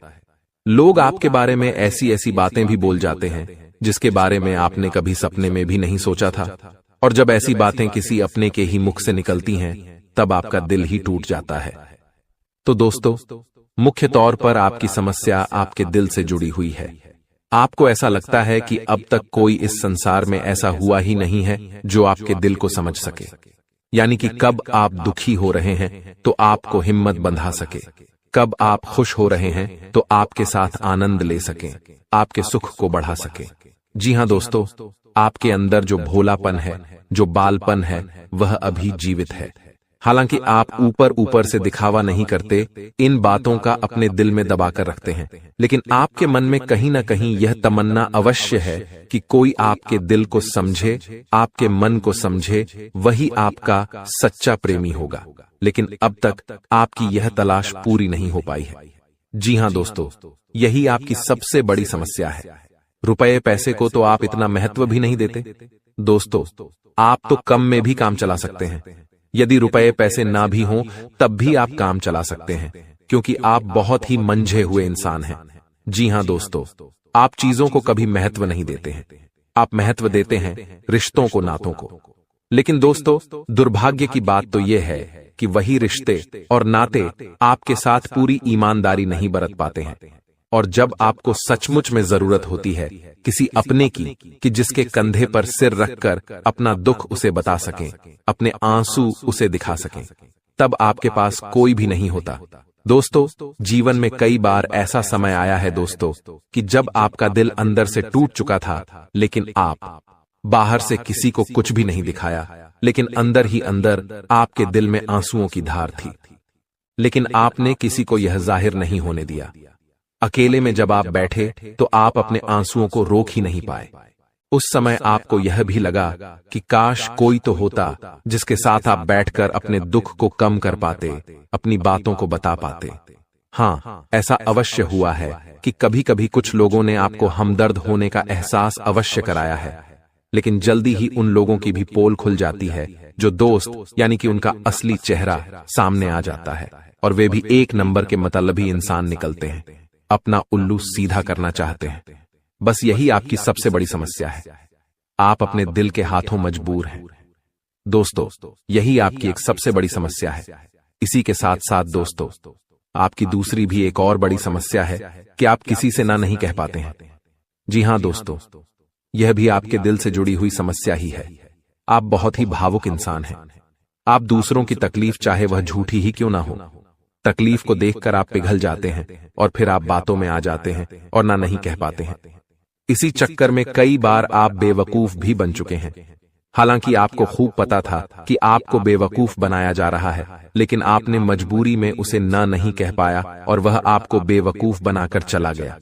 लोग आपके बारे में ऐसी ऐसी बातें भी बोल जाते हैं जिसके बारे में आपने कभी सपने में भी नहीं सोचा था। और जब ऐसी बातें किसी अपने के ही मुख से निकलती हैं, तब आपका दिल ही टूट जाता है। तो दोस्तों, मुख्य तौर पर आपकी समस्या आपके दिल से जुड़ी हुई है। आपको ऐसा लगता है कि अब तक कोई इस संसार में ऐसा हुआ ही नहीं है जो आपके दिल को समझ सके। यानी कि कब आप दुखी हो रहे हैं तो आपको हिम्मत बंधा सके, कब आप खुश हो रहे हैं तो आपके साथ आनंद ले सकें, आपके सुख को बढ़ा सके। जी हां दोस्तों, आपके अंदर जो भोलापन है, जो बालपन है, वह अभी जीवित है। हालांकि आप ऊपर ऊपर से दिखावा नहीं करते, इन बातों का अपने दिल में दबाकर रखते हैं, लेकिन आपके मन में कहीं ना कहीं यह तमन्ना अवश्य है कि कोई आपके दिल को समझे, आपके मन को समझे, वही आपका सच्चा प्रेमी होगा। लेकिन अब तक आपकी यह तलाश पूरी नहीं हो पाई है। जी हां दोस्तों, यही आपकी सबसे बड़ी समस्या है। रुपए पैसे को तो आप इतना महत्व भी नहीं देते। दोस्तों, आप तो कम में भी काम चला सकते हैं। यदि रुपए पैसे ना भी हों तब भी आप काम चला सकते हैं, क्योंकि आप बहुत ही मंझे हुए इंसान हैं। जी हां दोस्तों, आप चीजों को कभी महत्व नहीं देते हैं। आप महत्व देते हैं रिश्तों को, नातों को। लेकिन दोस्तों, दुर्भाग्य की बात तो यह है कि वही रिश्ते और नाते आपके साथ पूरी ईमानदारी नहीं बरत पाते हैं। और जब आपको सचमुच में जरूरत होती है किसी अपने की, कि जिसके कंधे पर सिर रखकर अपना दुख उसे बता सकें, अपने आंसू उसे दिखा सकें, तब आपके पास कोई भी नहीं होता। दोस्तों, जीवन में कई बार ऐसा समय आया है दोस्तों कि जब आपका दिल अंदर से टूट चुका था, लेकिन आप बाहर से किसी को कुछ भी नहीं दिखाया, लेकिन अंदर ही अंदर आपके दिल में आंसुओं की धार थी। लेकिन आपने किसी को यह जाहिर नहीं होने दिया। अकेले में जब आप बैठे तो आप अपने आंसुओं को रोक ही नहीं पाए। उस समय आपको यह भी लगा कि काश कोई तो होता जिसके साथ आप बैठकर अपने दुख को कम कर पाते, अपनी बातों को बता पाते। हाँ, ऐसा अवश्य हुआ है कि कभी कभी कुछ लोगों ने आपको हमदर्द होने का एहसास अवश्य कराया है, लेकिन जल्दी ही उन लोगों की भी पोल खुल जाती है जो दोस्त यानी कि उनका असली चेहरा सामने आ जाता है, और वे भी एक नंबर के मतलबी इंसान निकलते हैं, अपना उल्लू सीधा करना चाहते हैं। बस यही आपकी सबसे बड़ी समस्या है, आप अपने दिल के हाथों मजबूर हैं। दोस्तों, यही आपकी एक सबसे बड़ी समस्या है। इसी के साथ साथ दोस्तों, आपकी दूसरी भी एक और बड़ी समस्या है कि आप किसी से ना नहीं कह पाते हैं। जी हां दोस्तों, यह भी आपके दिल से जुड़ी हुई समस्या ही है। आप बहुत ही भावुक इंसान हैं। आप दूसरों की तकलीफ चाहे वह झूठी ही क्यों ना हो, तकलीफ को देखकर आप पिघल जाते हैं और फिर आप बातों में आ जाते हैं और ना नहीं कह पाते हैं। इसी चक्कर में कई बार आप बेवकूफ भी बन चुके हैं। हालांकि आपको खूब पता था कि आपको बेवकूफ बनाया जा रहा है, लेकिन आपने मजबूरी में उसे ना नहीं कह पाया और वह आपको बेवकूफ बनाकर चला गया।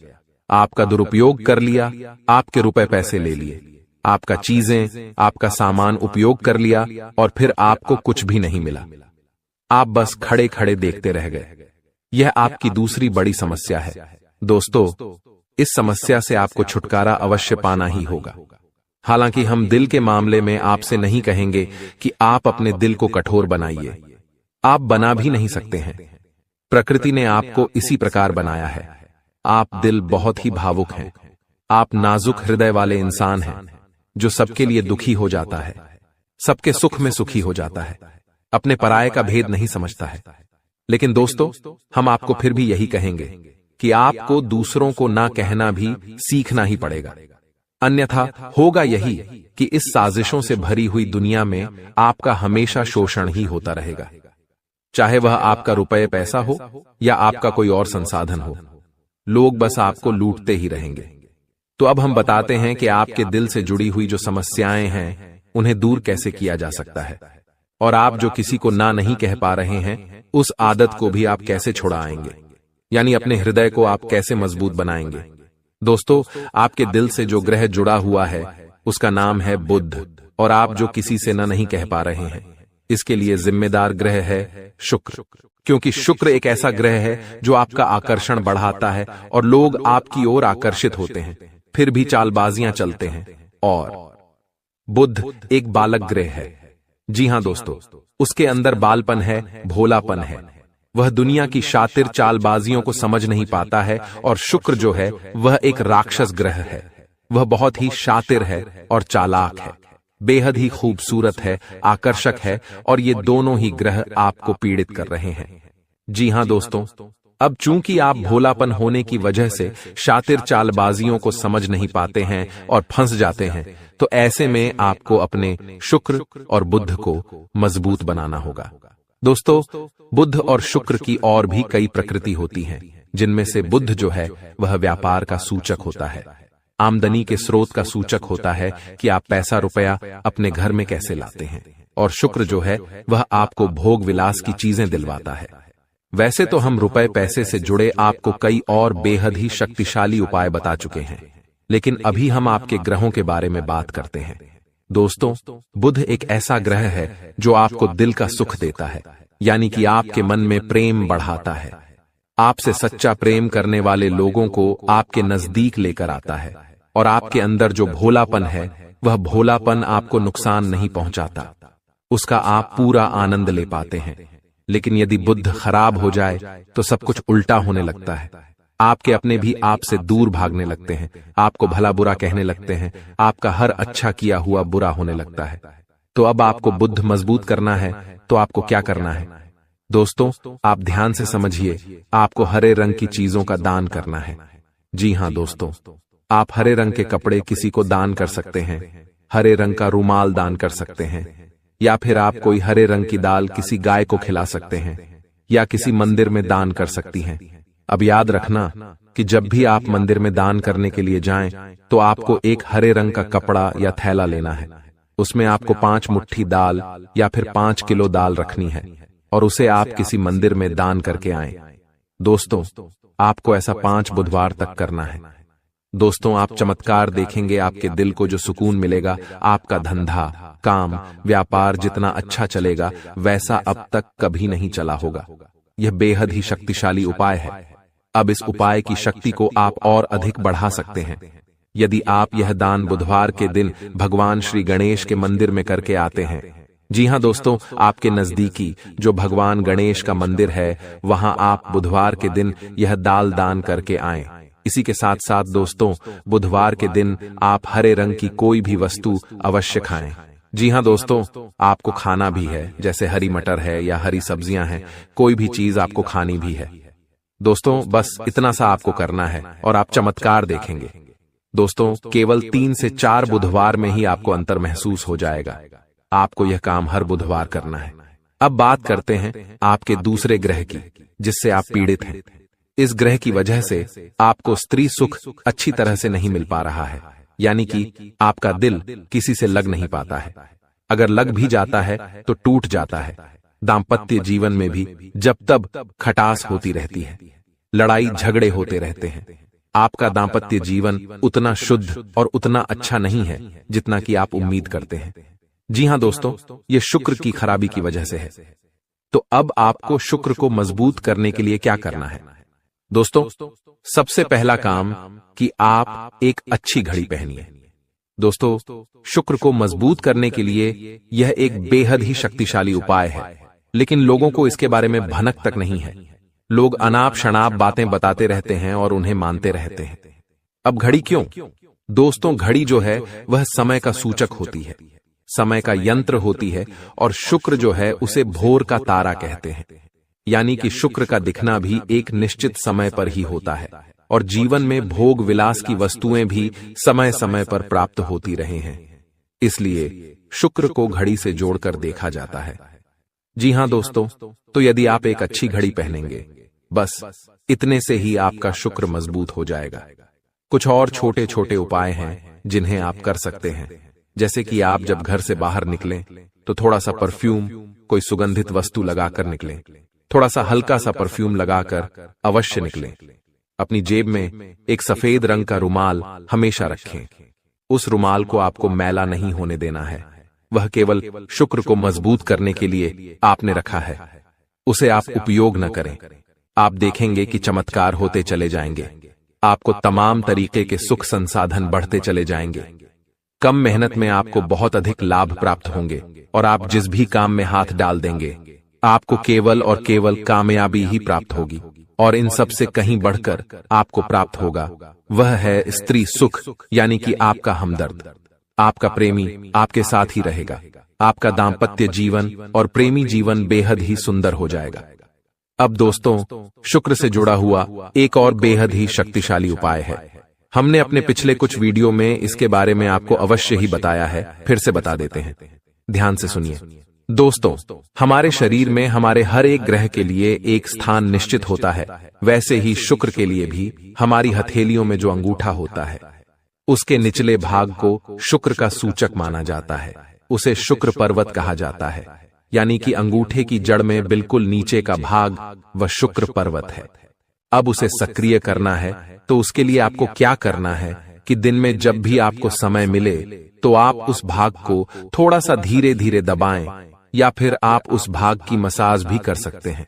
आपका दुरुपयोग कर लिया, आपके रुपए पैसे ले लिए, आपका चीजें, आपका सामान उपयोग कर लिया और फिर आपको कुछ भी नहीं मिला। आप बस खड़े खड़े देखते रह गए। यह आपकी दूसरी बड़ी समस्या है। दोस्तों, इस समस्या से आपको छुटकारा अवश्य पाना ही होगा। हालांकि हम दिल के मामले में आपसे नहीं कहेंगे कि आप अपने दिल को कठोर बनाइए, आप बना भी नहीं सकते हैं। प्रकृति ने आपको इसी प्रकार बनाया है। आप दिल बहुत ही भावुक हैं। आप नाजुक हृदय वाले इंसान हैं जो सबके लिए दुखी हो जाता है, सबके सुख में सुखी हो जाता है, अपने पराये का भेद नहीं समझता है। लेकिन दोस्तों, हम आपको फिर भी यही कहेंगे कि आपको दूसरों को ना कहना भी सीखना ही पड़ेगा। अन्यथा होगा यही कि इस साजिशों से भरी हुई दुनिया में आपका हमेशा शोषण ही होता रहेगा, चाहे वह आपका रुपये पैसा हो या आपका कोई और संसाधन हो। लोग बस आपको लूटते ही रहेंगे। तो अब हम बताते हैं कि आपके दिल से जुड़ी हुई जो समस्याएं हैं उन्हें दूर कैसे किया जा सकता है, और आप जो किसी को ना नहीं कह पा रहे हैं उस आदत को भी आप कैसे छुड़ाएंगे, यानी अपने हृदय को आप कैसे मजबूत बनाएंगे। दोस्तों, आपके दिल से जो ग्रह जुड़ा हुआ है उसका नाम है बुध, और आप जो किसी से ना नहीं कह पा रहे हैं इसके लिए जिम्मेदार ग्रह है शुक्र, क्योंकि शुक्र एक ऐसा ग्रह है जो आपका आकर्षण बढ़ाता है और लोग आपकी ओर आकर्षित होते हैं, फिर भी चालबाजियां चलते हैं। और बुध एक बालक ग्रह है। जी हां दोस्तों, उसके अंदर बालपन है, भोलापन है। वह दुनिया की शातिर चालबाजियों को समझ नहीं पाता है, और शुक्र जो है वह एक राक्षस ग्रह है। वह बहुत ही शातिर है और चालाक है, बेहद ही खूबसूरत है, आकर्षक है, और ये दोनों ही ग्रह आपको पीड़ित कर रहे हैं। जी हां दोस्तों, अब चूंकि आप भोलापन होने की वजह से शातिर चालबाजियों को समझ नहीं पाते हैं और फंस जाते हैं, तो ऐसे में आपको अपने शुक्र और बुध को मजबूत बनाना होगा। दोस्तों, बुध और शुक्र की और भी कई प्रकृति होती हैं, जिनमें से बुध जो है वह व्यापार का सूचक होता है, आमदनी के स्रोत का सूचक होता है कि आप पैसा रुपया अपने घर में कैसे लाते हैं, और शुक्र जो है वह आपको भोग विलास की चीजें दिलवाता है। वैसे तो हम रुपए पैसे से जुड़े आपको कई और बेहद ही शक्तिशाली उपाय बता चुके हैं, लेकिन अभी हम आपके ग्रहों के बारे में बात करते हैं। दोस्तों, बुध एक ऐसा ग्रह है जो आपको दिल का सुख देता है, यानी कि आपके मन में प्रेम बढ़ाता है, आपसे सच्चा प्रेम करने वाले लोगों को आपके नजदीक लेकर आता है, और आपके अंदर जो भोलापन है वह भोलापन आपको नुकसान नहीं पहुंचाता, उसका आप पूरा आनंद ले पाते हैं। लेकिन यदि बुध खराब हो जाए तो सब कुछ उल्टा होने लगता है। आपके अपने भी आपसे दूर भागने लगते हैं, आपको भला बुरा कहने लगते हैं, आपका हर अच्छा किया हुआ बुरा होने लगता है। तो अब आपको बुद्ध मजबूत करना है, तो आपको क्या करना है? दोस्तों, आप ध्यान से समझिए, आपको हरे रंग की चीजों का दान करना है। जी हां दोस्तों, आप हरे रंग के कपड़े किसी को दान कर सकते हैं, हरे रंग का रुमाल दान कर सकते हैं, या फिर आप कोई हरे रंग की दाल किसी गाय को खिला सकते हैं, या किसी मंदिर में दान कर सकती हैं। अब याद रखना कि जब भी आप मंदिर में दान करने के लिए जाएं, तो आपको एक हरे रंग का कपड़ा या थैला लेना है। उसमें आपको 5 मुट्ठी दाल या फिर 5 किलो दाल रखनी है और उसे आप किसी मंदिर में दान करके आएं। दोस्तों, आपको ऐसा 5 बुधवार तक करना है। दोस्तों, आप चमत्कार देखेंगे, आपके दिल को जो सुकून मिलेगा, आपका धंधा, काम, व्यापार जितना अच्छा चलेगा वैसा अब तक कभी नहीं चला होगा। यह बेहद ही शक्तिशाली उपाय है। अब इस उपाय की शक्ति को आप और अधिक बढ़ा सकते हैं यदि आप यह दान बुधवार के दिन भगवान श्री गणेश के मंदिर में करके आते हैं। जी हां दोस्तों, आपके नजदीकी जो भगवान गणेश का मंदिर है, वहां आप बुधवार के दिन यह दाल दान करके आएं। इसी के साथ साथ दोस्तों, बुधवार के दिन आप हरे रंग की कोई भी वस्तु अवश्य खाएं। जी हां दोस्तों, आपको खाना भी है, जैसे हरी मटर है या हरी सब्जियां हैं, कोई भी चीज आपको खानी भी है। दोस्तों, बस इतना सा आपको करना है और आप चमत्कार देखेंगे। दोस्तों, केवल 3 से 4 बुधवार में ही आपको अंतर महसूस हो जाएगा। आपको यह काम हर बुधवार करना है। अब बात करते हैं आपके दूसरे ग्रह की, जिससे आप पीड़ित हैं। इस ग्रह की वजह से आपको स्त्री सुख अच्छी तरह से नहीं मिल पा रहा है, यानी कि आपका दिल किसी से लग नहीं पाता है। अगर लग भी जाता है तो टूट जाता है। दाम्पत्य जीवन में भी जब तब खटास होती रहती है, लड़ाई झगड़े होते रहते हैं। आपका दाम्पत्य जीवन उतना शुद्ध और उतना अच्छा नहीं है जितना कि आप उम्मीद करते हैं। जी हां दोस्तों, यह शुक्र की खराबी की वजह से है। तो अब आपको शुक्र को मजबूत करने के लिए क्या करना है? दोस्तों, सबसे पहला काम कि आप एक अच्छी घड़ी पहनिए। दोस्तों, शुक्र को मजबूत करने के लिए यह एक बेहद ही शक्तिशाली उपाय है, लेकिन लोगों को इसके बारे में भनक तक नहीं है। लोग अनाप शनाप बातें बताते रहते हैं और उन्हें मानते रहते हैं। अब घड़ी क्यों? दोस्तों, घड़ी जो है वह समय का सूचक होती है, समय का यंत्र होती है, और शुक्र जो है उसे भोर का तारा कहते हैं। यानी कि शुक्र का दिखना भी एक निश्चित समय पर ही होता है, और जीवन में भोग विलास की वस्तुएं भी समय समय पर प्राप्त होती रहे हैं। इसलिए शुक्र को घड़ी से जोड़कर देखा जाता है। जी हां दोस्तों, तो यदि आप एक अच्छी घड़ी पहनेंगे, बस इतने से ही आपका शुक्र मजबूत हो जाएगा। कुछ और छोटे छोटे उपाय हैं जिन्हें आप कर सकते हैं, जैसे कि आप जब घर से बाहर निकलें तो थोड़ा सा परफ्यूम, कोई सुगंधित वस्तु लगाकर निकलें। थोड़ा सा हल्का सा परफ्यूम लगाकर अवश्य निकलें। अपनी जेब में एक सफेद रंग का रुमाल हमेशा रखें। उस रुमाल को आपको मैला नहीं होने देना है, वह केवल शुक्र को मजबूत करने के लिए आपने रखा है। उसे आप उपयोग न करें। आप देखेंगे कि चमत्कार होते चले जाएंगे। आपको तमाम तरीके के सुख संसाधन बढ़ते चले जाएंगे। कम मेहनत में आपको बहुत अधिक लाभ प्राप्त होंगे, और आप जिस भी काम में हाथ डाल देंगे, आपको केवल और केवल कामयाबी ही प्राप्त होगी। और इन सब से कहीं बढ़कर आपको प्राप्त होगा, वह है स्त्री सुख, यानी कि आपका हमदर्द। आपका प्रेमी आपके साथ ही रहेगा। आपका दाम्पत्य जीवन और प्रेमी जीवन बेहद ही सुंदर हो जाएगा। अब दोस्तों, शुक्र से जुड़ा हुआ एक और बेहद ही शक्तिशाली उपाय है। हमने अपने पिछले कुछ वीडियो में इसके बारे में आपको अवश्य ही बताया है, फिर से बता देते हैं। ध्यान से सुनिए। दोस्तों, हमारे शरीर में हमारे हर एक ग्रह के लिए एक स्थान निश्चित होता है। वैसे ही शुक्र के लिए भी हमारी हथेलियों में जो अंगूठा होता है, उसके निचले भाग को शुक्र का सूचक माना जाता है। उसे शुक्र पर्वत कहा जाता है, यानी कि अंगूठे की जड़ में बिल्कुल नीचे का भाग वह शुक्र पर्वत है। अब उसे सक्रिय करना है, तो उसके लिए आपको क्या करना है कि दिन में जब भी आपको समय मिले तो आप उस भाग को थोड़ा सा धीरे धीरे दबाएं, या फिर आप उस भाग की मसाज भी कर सकते हैं।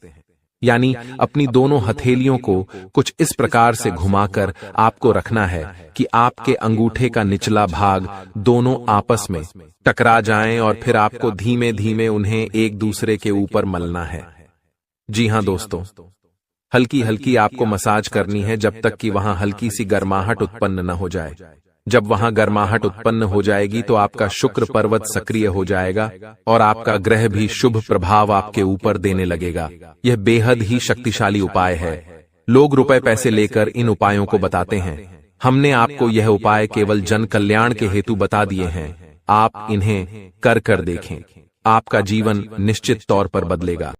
यानी अपनी दोनों हथेलियों को कुछ इस प्रकार से घुमाकर आपको रखना है कि आपके अंगूठे का निचला भाग दोनों आपस में टकरा जाएं, और फिर आपको धीमे धीमे उन्हें एक दूसरे के ऊपर मलना है। जी हां दोस्तों, हल्की हल्की आपको मसाज करनी है जब तक कि वहां हल्की सी गर्माहट उत्पन्न न हो जाए। जब वहां गर्माहट उत्पन्न हो जाएगी तो आपका शुक्र पर्वत सक्रिय हो जाएगा और आपका ग्रह भी शुभ प्रभाव आपके ऊपर देने लगेगा। यह बेहद ही शक्तिशाली उपाय है। लोग रुपए पैसे लेकर इन उपायों को बताते हैं। हमने आपको यह उपाय केवल जन कल्याण के हेतु बता दिए हैं। आप इन्हें कर देखें, आपका जीवन निश्चित तौर पर बदलेगा।